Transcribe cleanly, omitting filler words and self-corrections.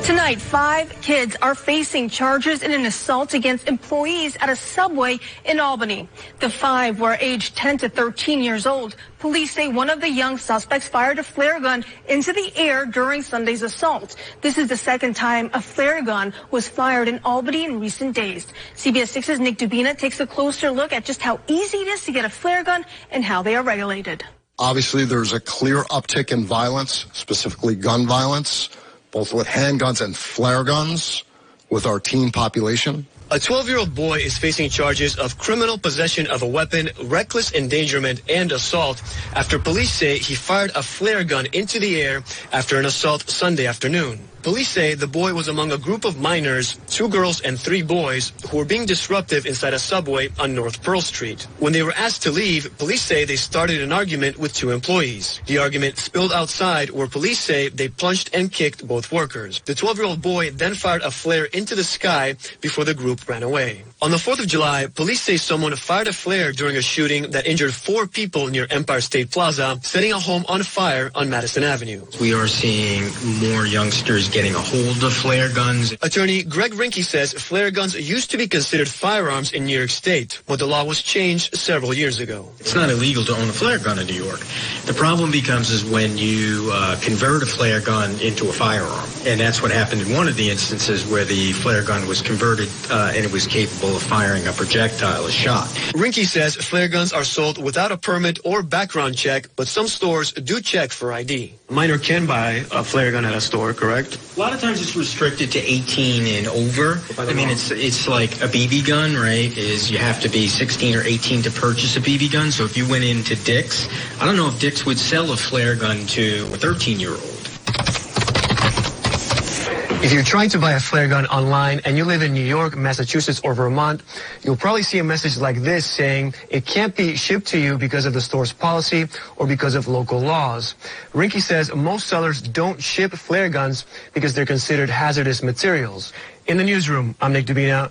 Tonight, 5 kids are facing charges in an assault against employees at a Subway in Albany. The 5 were aged 10 to 13 years old. Police say one of the young suspects fired a flare gun into the air during Sunday's assault. This is the second time a flare gun was fired in Albany in recent days. CBS 6's Nick Dubina takes a closer look at just how easy it is to get a flare gun and how they are regulated. Obviously, there's a clear uptick in violence, specifically gun violence, both with handguns and flare guns with our teen population. A 12-year-old boy is facing charges of criminal possession of a weapon, reckless endangerment, and assault after police say he fired a flare gun into the air after an assault Sunday afternoon. Police say the boy was among a group of minors, 2 girls and 3 boys, who were being disruptive inside a Subway on North Pearl Street. When they were asked to leave, police say they started an argument with 2 employees. The argument spilled outside, where police say they punched and kicked both workers. The 12-year-old boy then fired a flare into the sky before the group ran away. On the 4th of July, police say someone fired a flare during a shooting that injured 4 people near Empire State Plaza, setting a home on fire on Madison Avenue. We are seeing more youngsters getting a hold of flare guns. Attorney Greg Rinckey says flare guns used to be considered firearms in New York State, but the law was changed several years ago. It's not illegal to own a flare gun in New York. The problem becomes is when you convert a flare gun into a firearm. And that's what happened in one of the instances where the flare gun was converted and it was capable of firing a projectile, a shot. Rinckey says flare guns are sold without a permit or background check, but some stores do check for ID. A minor can buy a flare gun at a store, correct? A lot of times it's restricted to 18 and over. I mean, it's like a BB gun, right? Is you have to be 16 or 18 to purchase a BB gun. So if you went into Dick's, I don't know if Dick's would sell a flare gun to a 13-year-old. If you're trying to buy a flare gun online and you live in New York, Massachusetts, or Vermont, you'll probably see a message like this saying it can't be shipped to you because of the store's policy or because of local laws. Rinckey says most sellers don't ship flare guns because they're considered hazardous materials. In the newsroom, I'm Nick Dubina.